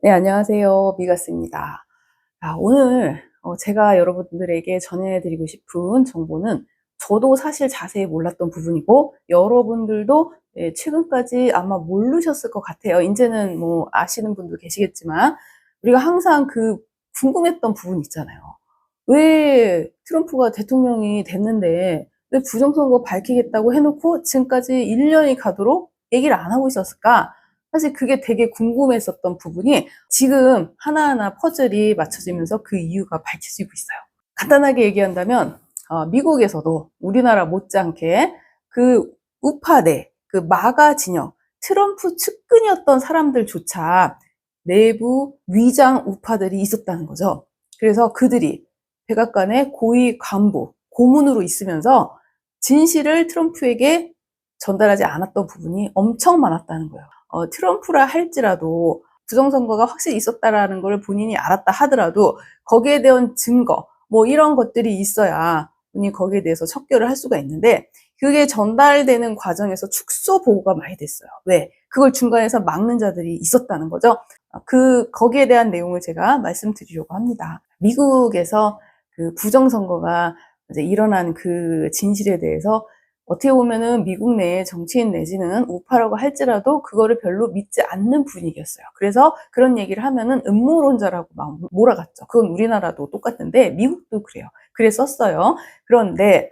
네, 안녕하세요. 미가스입니다. 오늘 제가 여러분들에게 전해드리고 싶은 정보는 저도 사실 자세히 몰랐던 부분이고 여러분들도 최근까지 아마 모르셨을 것 같아요. 이제는 뭐 아시는 분도 계시겠지만 우리가 항상 그 궁금했던 부분 있잖아요. 왜 트럼프가 대통령이 됐는데 왜 부정선거 밝히겠다고 해놓고 지금까지 1년이 가도록 얘기를 안 하고 있었을까? 사실 그게 되게 궁금했었던 부분이 지금 하나하나 퍼즐이 맞춰지면서 그 이유가 밝혀지고 있어요. 간단하게 얘기한다면 미국에서도 우리나라 못지않게 그 우파대, 그 마가 진영, 트럼프 측근이었던 사람들조차 내부 위장 우파들이 있었다는 거죠. 그래서 그들이 백악관의 고위 간부, 고문으로 있으면서 진실을 트럼프에게 전달하지 않았던 부분이 엄청 많았다는 거예요. 트럼프라 할지라도 부정선거가 확실히 있었다라는 걸 본인이 알았다 하더라도 거기에 대한 증거, 뭐 이런 것들이 있어야 본인이 거기에 대해서 척결을 할 수가 있는데 그게 전달되는 과정에서 축소 보고가 많이 됐어요. 왜? 그걸 중간에서 막는 자들이 있었다는 거죠. 거기에 대한 내용을 제가 말씀드리려고 합니다. 미국에서 그 부정선거가 이제 일어난 그 진실에 대해서 어떻게 보면은 미국 내의 정치인 내지는 우파라고 할지라도 그거를 별로 믿지 않는 분위기였어요. 그래서 그런 얘기를 하면은 음모론자라고 막 몰아갔죠. 그건 우리나라도 똑같은데 미국도 그래요. 그랬었어요. 그런데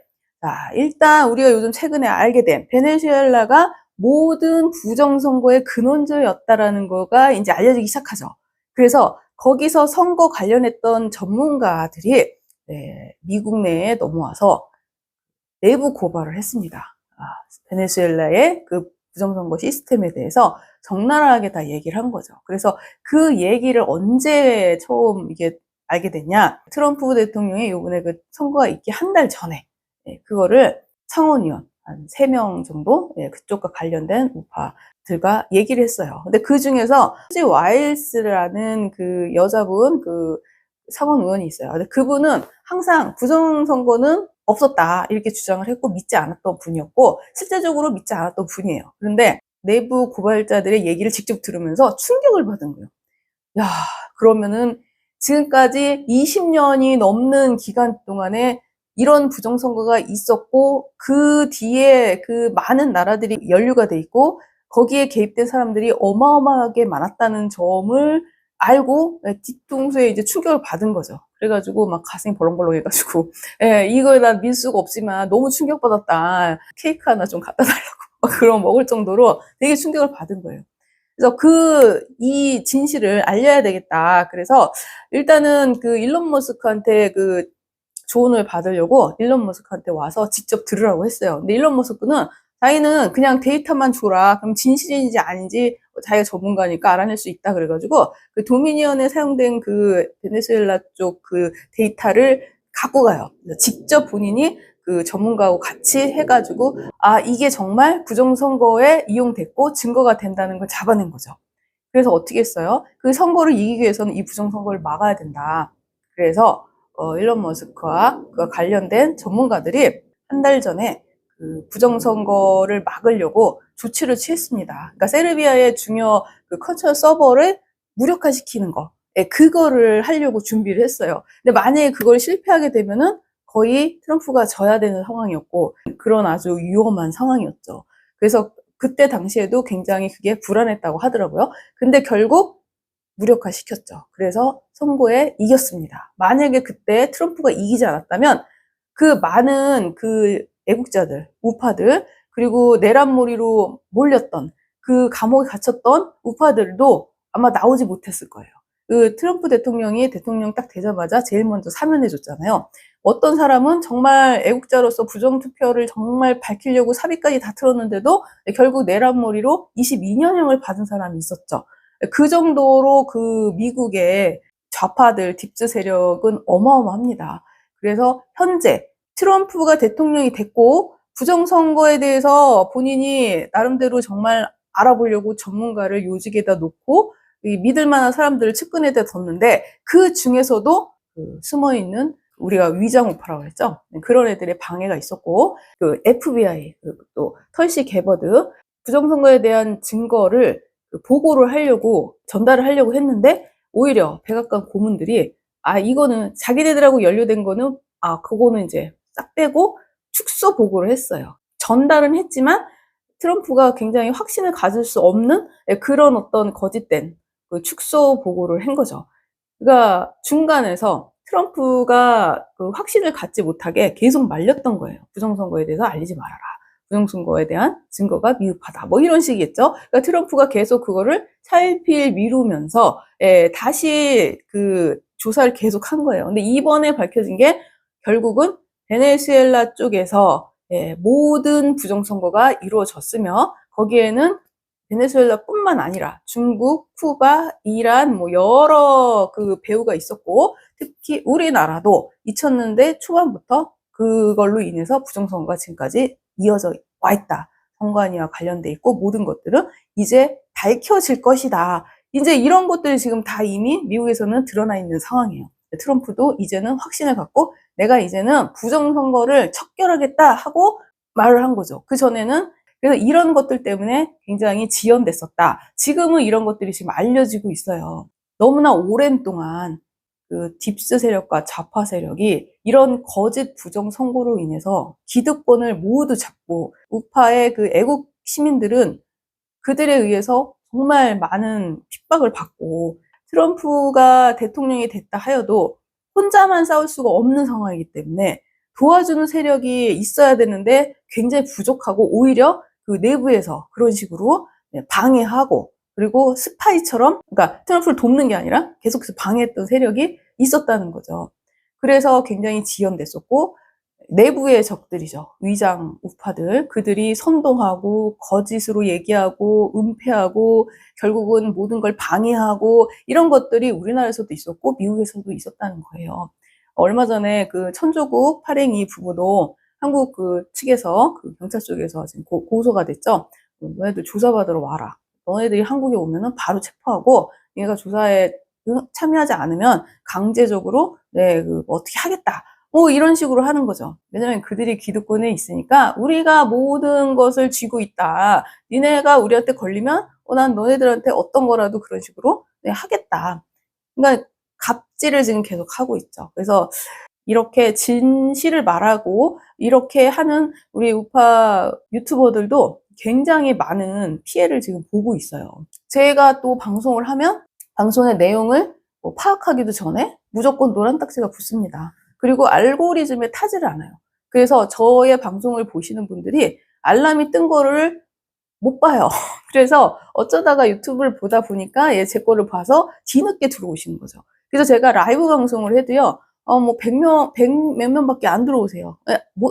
일단 우리가 요즘 최근에 알게 된 베네수엘라가 모든 부정선거의 근원자였다라는 거가 이제 알려지기 시작하죠. 그래서 거기서 선거 관련했던 전문가들이 미국 내에 넘어와서 내부 고발을 했습니다. 베네수엘라의 그 부정선거 시스템에 대해서 적나라하게 다 얘기를 한 거죠. 그래서 그 얘기를 언제 처음 이게 알게 됐냐? 트럼프 대통령이 이번에 그 선거가 있기 한 달 전에 그거를 상원의원 한 3명 정도 그쪽과 관련된 우파들과 얘기를 했어요. 근데 그 중에서 수지 와일스라는 그 여자분 그 상원 의원이 있어요. 근데 그분은 항상 부정선거는 없었다 이렇게 주장을 했고 믿지 않았던 분이었고 실제적으로 믿지 않았던 분이에요. 그런데 내부 고발자들의 얘기를 직접 들으면서 충격을 받은 거예요. 야, 그러면은 지금까지 20년이 넘는 기간 동안에 이런 부정선거가 있었고 그 뒤에 그 많은 나라들이 연루가 돼 있고 거기에 개입된 사람들이 어마어마하게 많았다는 점을 알고 뒤통수에 이제 충격을 받은 거죠. 그래가지고 막 가슴이 벌렁벌렁 해가지고 이걸 난 밀 수가 없지만 너무 충격받았다. 케이크 하나 좀 갖다 달라고 막 그런 먹을 정도로 되게 충격을 받은 거예요. 그래서 이 진실을 알려야 되겠다. 그래서 일단은 그 일론 머스크한테 그 조언을 받으려고 일론 머스크한테 와서 직접 들으라고 했어요. 근데 일론 머스크는 자기는 그냥 데이터만 줘라. 그럼 진실인지 아닌지 자기가 전문가니까 알아낼 수 있다. 그래가지고 그 도미니언에 사용된 그 베네수엘라 쪽 그 데이터를 갖고 가요. 직접 본인이 그 전문가하고 같이 해가지고 이게 정말 부정선거에 이용됐고 증거가 된다는 걸 잡아낸 거죠. 그래서 어떻게 했어요? 그 선거를 이기기 위해서는 이 부정선거를 막아야 된다. 그래서 일론 머스크와 그와 관련된 전문가들이 한 달 전에 그 부정선거를 막으려고 조치를 취했습니다. 그러니까 세르비아의 중요 그 컨트롤 서버를 무력화시키는 거. 그거를 하려고 준비를 했어요. 근데 만약에 그걸 실패하게 되면은 거의 트럼프가 져야 되는 상황이었고 그런 아주 위험한 상황이었죠. 그래서 그때 당시에도 굉장히 그게 불안했다고 하더라고요. 근데 결국 무력화시켰죠. 그래서 선거에 이겼습니다. 만약에 그때 트럼프가 이기지 않았다면 그 많은 그 애국자들, 우파들, 그리고 내란몰이로 몰렸던 그 감옥에 갇혔던 우파들도 아마 나오지 못했을 거예요. 그 트럼프 대통령이 대통령 딱 되자마자 제일 먼저 사면해줬잖아요. 어떤 사람은 정말 애국자로서 부정투표를 정말 밝히려고 사비까지 다 틀었는데도 결국 내란몰이로 22년형을 받은 사람이 있었죠. 그 정도로 그 미국의 좌파들, 딥즈 세력은 어마어마합니다. 그래서 현재 트럼프가 대통령이 됐고 부정선거에 대해서 본인이 나름대로 정말 알아보려고 전문가를 요직에다 놓고 믿을 만한 사람들을 측근에다 뒀는데 그 중에서도 숨어있는 우리가 위장우파라고 했죠. 그런 애들의 방해가 있었고 그 FBI, 또 털시 게버드 부정선거에 대한 증거를 그 보고를 하려고 전달을 하려고 했는데 오히려 백악관 고문들이 이거는 자기네들하고 연루된 거는 그거는 이제 싹 빼고 축소 보고를 했어요. 전달은 했지만 트럼프가 굉장히 확신을 가질 수 없는 그런 어떤 거짓된 그 축소 보고를 한 거죠. 그러니까 중간에서 트럼프가 그 확신을 갖지 못하게 계속 말렸던 거예요. 부정선거에 대해서 알리지 말아라. 부정선거에 대한 증거가 미흡하다. 뭐 이런 식이겠죠. 그러니까 트럼프가 계속 그거를 차일피일 미루면서 다시 그 조사를 계속 한 거예요. 근데 이번에 밝혀진 게 결국은 베네수엘라 쪽에서 모든 부정선거가 이루어졌으며 거기에는 베네수엘라뿐만 아니라 중국, 쿠바, 이란 뭐 여러 그 배후가 있었고 특히 우리나라도 2000년대 초반부터 그걸로 인해서 부정선거가 지금까지 이어져 와 있다. 선관위와 관련돼 있고 모든 것들은 이제 밝혀질 것이다. 이제 이런 것들이 지금 다 이미 미국에서는 드러나 있는 상황이에요. 트럼프도 이제는 확신을 갖고 내가 이제는 부정선거를 척결하겠다 하고 말을 한 거죠. 그 전에는 그래서 이런 것들 때문에 굉장히 지연됐었다. 지금은 이런 것들이 지금 알려지고 있어요. 너무나 오랜 동안 그 딥스 세력과 좌파 세력이 이런 거짓 부정 선거로 인해서 기득권을 모두 잡고 우파의 그 애국 시민들은 그들에 의해서 정말 많은 핍박을 받고 트럼프가 대통령이 됐다 하여도 혼자만 싸울 수가 없는 상황이기 때문에 도와주는 세력이 있어야 되는데 굉장히 부족하고 오히려 그 내부에서 그런 식으로 방해하고 그리고 스파이처럼 그러니까 트럼프를 돕는 게 아니라 계속해서 방해했던 세력이 있었다는 거죠. 그래서 굉장히 지연됐었고 내부의 적들이죠. 위장 우파들. 그들이 선동하고 거짓으로 얘기하고 은폐하고 결국은 모든 걸 방해하고 이런 것들이 우리나라에서도 있었고 미국에서도 있었다는 거예요. 얼마 전에 그 천조국 팔행이 부부도 한국 그 측에서 그 경찰 쪽에서 지금 고소가 됐죠. 너네들 조사받으러 와라. 너네들이 한국에 오면은 바로 체포하고 얘가 조사에 참여하지 않으면 강제적으로 어떻게 하겠다. 뭐 이런 식으로 하는 거죠. 왜냐면 그들이 기득권에 있으니까 우리가 모든 것을 쥐고 있다. 니네가 우리한테 걸리면 난 너네들한테 어떤 거라도 그런 식으로 하겠다. 그러니까 갑질을 지금 계속 하고 있죠. 그래서 이렇게 진실을 말하고 이렇게 하는 우리 우파 유튜버들도 굉장히 많은 피해를 지금 보고 있어요. 제가 또 방송을 하면 방송의 내용을 파악하기도 전에 무조건 노란 딱지가 붙습니다. 그리고 알고리즘에 타지를 않아요. 그래서 저의 방송을 보시는 분들이 알람이 뜬 거를 못 봐요. 그래서 어쩌다가 유튜브를 보다 보니까 제 거를 봐서 뒤늦게 들어오시는 거죠. 그래서 제가 라이브 방송을 해도요, 100명, 100몇 명밖에 안 들어오세요.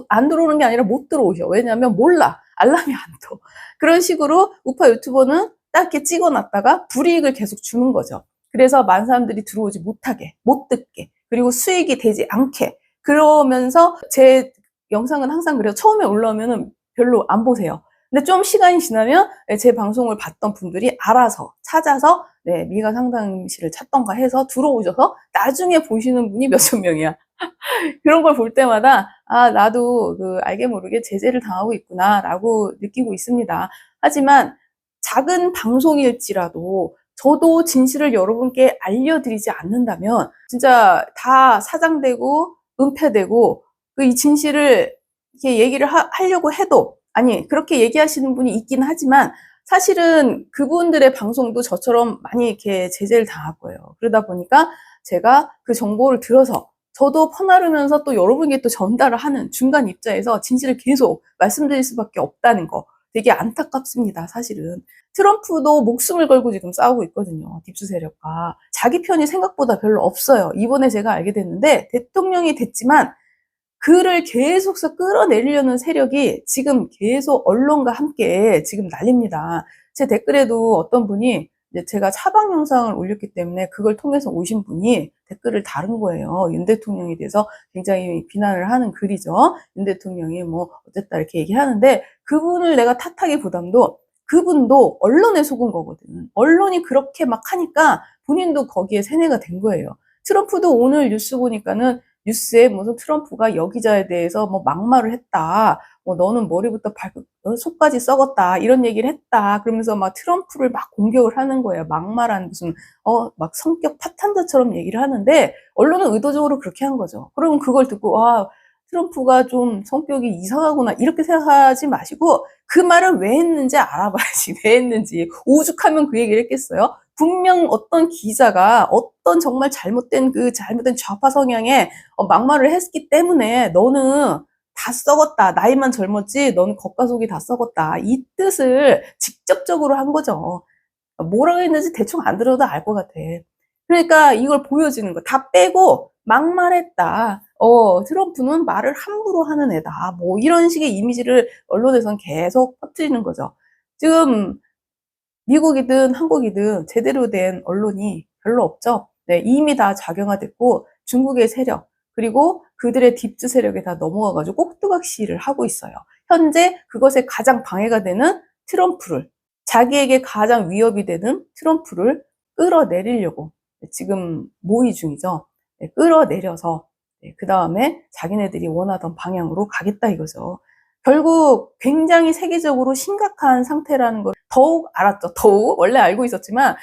안 들어오는 게 아니라 못 들어오셔. 왜냐면 몰라. 알람이 안 떠. 그런 식으로 우파 유튜버는 딱 이렇게 찍어 놨다가 불이익을 계속 주는 거죠. 그래서 많은 사람들이 들어오지 못하게, 못 듣게, 그리고 수익이 되지 않게. 그러면서 제 영상은 항상 그래요. 처음에 올라오면은 별로 안 보세요. 근데 좀 시간이 지나면 제 방송을 봤던 분들이 알아서 찾아서 미가 상담실을 찾던가 해서 들어오셔서 나중에 보시는 분이 몇천 명이야. 그런 걸 볼 때마다 나도 알게 모르게 제재를 당하고 있구나라고 느끼고 있습니다. 하지만 작은 방송일지라도 저도 진실을 여러분께 알려드리지 않는다면 진짜 다 사장되고 은폐되고 이 진실을 이렇게 얘기를 하려고 해도 아니 그렇게 얘기하시는 분이 있긴 하지만 사실은 그분들의 방송도 저처럼 많이 이렇게 제재를 당할 거예요. 그러다 보니까 제가 그 정보를 들어서 저도 퍼나르면서 또 여러분께 또 전달을 하는 중간 입장에서 진실을 계속 말씀드릴 수밖에 없다는 거 되게 안타깝습니다. 사실은 트럼프도 목숨을 걸고 지금 싸우고 있거든요. 딥스 세력과 자기 편이 생각보다 별로 없어요. 이번에 제가 알게 됐는데 대통령이 됐지만 그를 계속해서 끌어내리려는 세력이 지금 계속 언론과 함께 지금 난립니다. 제 댓글에도 어떤 분이 이제 제가 차방 영상을 올렸기 때문에 그걸 통해서 오신 분이 댓글을 다른 거예요. 윤 대통령에 대해서 굉장히 비난을 하는 글이죠. 윤 대통령이 뭐 어쨌다 이렇게 얘기하는데 그분을 내가 탓하기보담도 그분도 언론에 속은 거거든. 언론이 그렇게 막 하니까 본인도 거기에 세뇌가 된 거예요. 트럼프도 오늘 뉴스 보니까는 뉴스에 무슨 트럼프가 여기자에 대해서 뭐 막말을 했다. 너는 머리부터 속까지 썩었다. 이런 얘기를 했다. 그러면서 막 트럼프를 막 공격을 하는 거예요. 막말한 무슨, 막 성격 파탄자처럼 얘기를 하는데, 언론은 의도적으로 그렇게 한 거죠. 그러면 그걸 듣고, 트럼프가 좀 성격이 이상하구나. 이렇게 생각하지 마시고, 그 말을 왜 했는지 알아봐야지. 왜 했는지. 오죽하면 그 얘기를 했겠어요? 분명 어떤 기자가 어떤 정말 잘못된 좌파 성향의 막말을 했기 때문에 너는 다 썩었다. 나이만 젊었지 너는 겉과 속이 다 썩었다. 이 뜻을 직접적으로 한 거죠. 뭐라고 했는지 대충 안 들어도 알 것 같아. 그러니까 이걸 보여주는 거. 다 빼고 막말했다. 트럼프는 말을 함부로 하는 애다. 뭐 이런 식의 이미지를 언론에선 계속 퍼뜨리는 거죠. 지금 미국이든 한국이든 제대로 된 언론이 별로 없죠. 네, 이미 다 작용화됐고 중국의 세력 그리고 그들의 딥즈 세력에 다 넘어가가지고 꼭두각시를 하고 있어요. 현재 그것에 가장 방해가 되는 트럼프를 자기에게 가장 위협이 되는 트럼프를 끌어내리려고 지금 모의 중이죠. 네, 끌어내려서 그 다음에 자기네들이 원하던 방향으로 가겠다 이거죠. 결국 굉장히 세계적으로 심각한 상태라는 걸 더욱 알았죠. 더욱 원래 알고 있었지만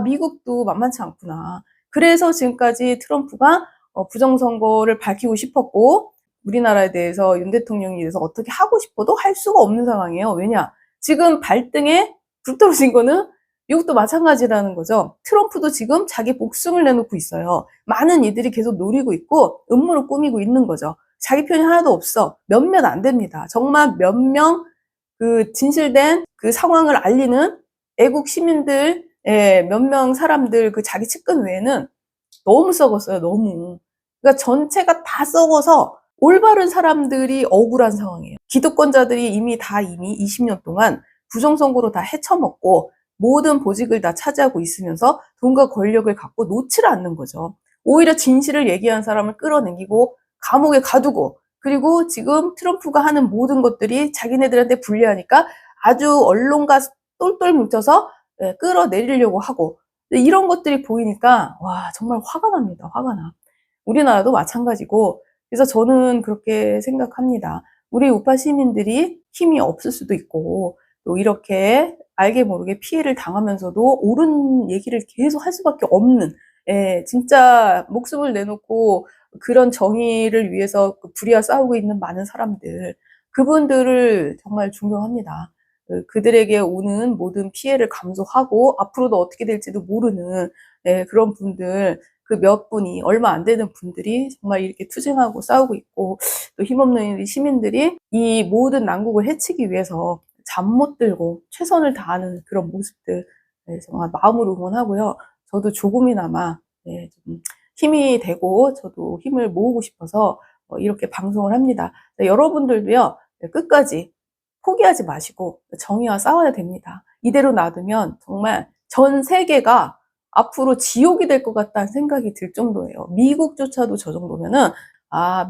미국도 만만치 않구나. 그래서 지금까지 트럼프가 부정선거를 밝히고 싶었고 우리나라에 대해서 윤 대통령에 대해서 어떻게 하고 싶어도 할 수가 없는 상황이에요. 왜냐? 지금 발등에 불 떨어진 거는 미국도 마찬가지라는 거죠. 트럼프도 지금 자기 목숨을 내놓고 있어요. 많은 이들이 계속 노리고 있고 음모를 꾸미고 있는 거죠. 자기 편이 하나도 없어. 몇몇 안 됩니다. 정말 몇 명 진실된 그 상황을 알리는 애국 시민들, 몇 명 사람들 자기 측근 외에는 너무 썩었어요. 너무. 그러니까 전체가 다 썩어서 올바른 사람들이 억울한 상황이에요. 기득권자들이 이미 20년 동안 부정선거로 다 헤쳐먹고 모든 보직을 다 차지하고 있으면서 돈과 권력을 갖고 놓지를 않는 거죠. 오히려 진실을 얘기한 사람을 끌어내기고 감옥에 가두고 그리고 지금 트럼프가 하는 모든 것들이 자기네들한테 불리하니까 아주 언론과 똘똘 뭉쳐서 끌어내리려고 하고 이런 것들이 보이니까 와 정말 화가 납니다. 화가 나. 우리나라도 마찬가지고 그래서 저는 그렇게 생각합니다. 우리 우파 시민들이 힘이 없을 수도 있고 또 이렇게 알게 모르게 피해를 당하면서도 옳은 얘기를 계속 할 수밖에 없는 진짜 목숨을 내놓고 그런 정의를 위해서 불의와 싸우고 있는 많은 사람들 그분들을 정말 존경합니다. 그들에게 오는 모든 피해를 감수하고 앞으로도 어떻게 될지도 모르는 그런 분들 그 몇 분이 얼마 안 되는 분들이 정말 이렇게 투쟁하고 싸우고 있고 또 힘없는 시민들이 이 모든 난국을 해치기 위해서 잠 못 들고 최선을 다하는 그런 모습들 정말 마음으로 응원하고요. 저도 조금이나마 좀 힘이 되고 저도 힘을 모으고 싶어서 이렇게 방송을 합니다. 여러분들도요 끝까지 포기하지 마시고 정의와 싸워야 됩니다. 이대로 놔두면 정말 전 세계가 앞으로 지옥이 될 것 같다는 생각이 들 정도예요. 미국조차도 저 정도면은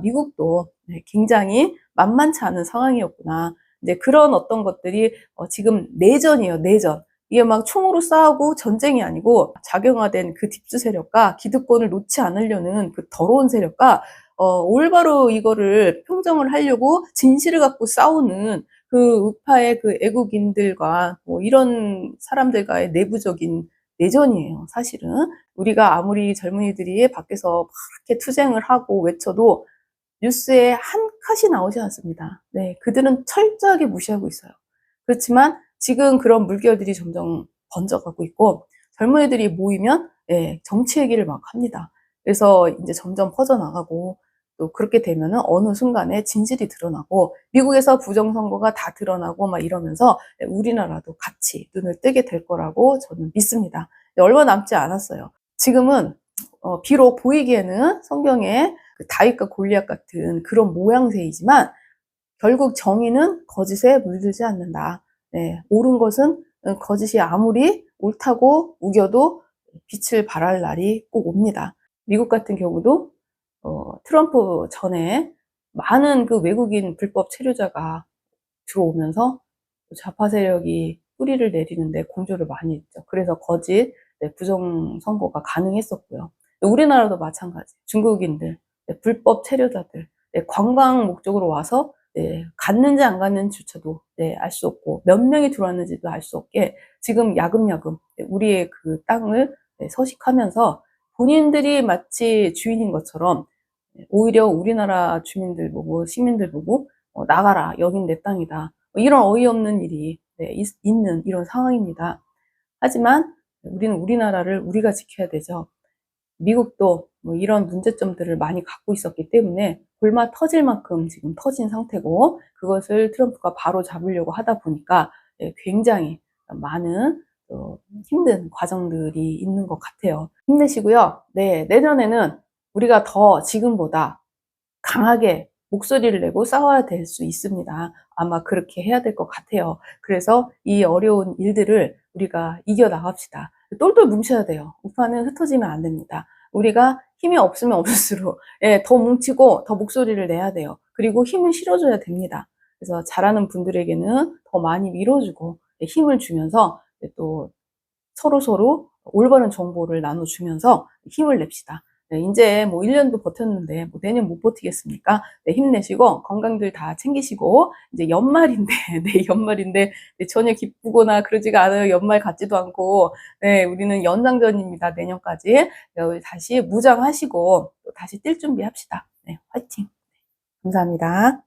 미국도 굉장히 만만치 않은 상황이었구나. 이제 그런 어떤 것들이 지금 내전이에요. 내전. 이게 막 총으로 싸우고 전쟁이 아니고 작용화된 그 딥스 세력과 기득권을 놓지 않으려는 그 더러운 세력과 올바로 이거를 평정을 하려고 진실을 갖고 싸우는 그 우파의 그 애국인들과 뭐 이런 사람들과의 내부적인 내전이에요, 사실은. 우리가 아무리 젊은이들이 밖에서 그렇게 투쟁을 하고 외쳐도 뉴스에 한 컷이 나오지 않습니다. 네, 그들은 철저하게 무시하고 있어요. 그렇지만 지금 그런 물결들이 점점 번져가고 있고 젊은이들이 모이면 정치 얘기를 막 합니다. 그래서 이제 점점 퍼져나가고 또 그렇게 되면은 어느 순간에 진실이 드러나고 미국에서 부정선거가 다 드러나고 막 이러면서 우리나라도 같이 눈을 뜨게 될 거라고 저는 믿습니다. 얼마 남지 않았어요. 지금은 비록 보이기에는 성경에 다윗과 골리앗 같은 그런 모양새이지만 결국 정의는 거짓에 물들지 않는다. 옳은 것은 거짓이 아무리 옳다고 우겨도 빛을 발할 날이 꼭 옵니다. 미국 같은 경우도 트럼프 전에 많은 그 외국인 불법 체류자가 들어오면서 좌파 세력이 뿌리를 내리는데 공조를 많이 했죠. 그래서 거짓 부정 선거가 가능했었고요. 우리나라도 마찬가지. 중국인들, 불법 체류자들, 관광 목적으로 와서 네, 갔는지 안 갔는지조차도 네, 알 수 없고 몇 명이 들어왔는지도 알 수 없게 지금 야금야금 우리의 그 땅을 네, 서식하면서 본인들이 마치 주인인 것처럼 오히려 우리나라 주민들 보고 시민들 보고 나가라 여긴 내 땅이다 이런 어이없는 일이 네, 있는 이런 상황입니다. 하지만 우리는 우리나라를 우리가 지켜야 되죠. 미국도 뭐 이런 문제점들을 많이 갖고 있었기 때문에 골마 터질 만큼 지금 터진 상태고 그것을 트럼프가 바로 잡으려고 하다 보니까 굉장히 많은 힘든 과정들이 있는 것 같아요. 힘내시고요. 네, 내년에는 우리가 더 지금보다 강하게 목소리를 내고 싸워야 될 수 있습니다. 아마 그렇게 해야 될 것 같아요. 그래서 이 어려운 일들을 우리가 이겨나갑시다. 똘똘 뭉쳐야 돼요. 우파는 흩어지면 안 됩니다. 우리가 힘이 없으면 없을수록 더 뭉치고 더 목소리를 내야 돼요. 그리고 힘을 실어줘야 됩니다. 그래서 잘하는 분들에게는 더 많이 밀어주고 힘을 주면서 또 서로서로 올바른 정보를 나눠주면서 힘을 냅시다. 네, 이제 뭐 1년도 버텼는데 뭐 내년 못 버티겠습니까? 네, 힘내시고 건강들 다 챙기시고 이제 연말인데 네, 연말인데 네, 전혀 기쁘거나 그러지가 않아요. 연말 같지도 않고 네, 우리는 연장전입니다. 내년까지 네, 다시 무장하시고 또 다시 뛸 준비합시다. 네, 화이팅! 감사합니다.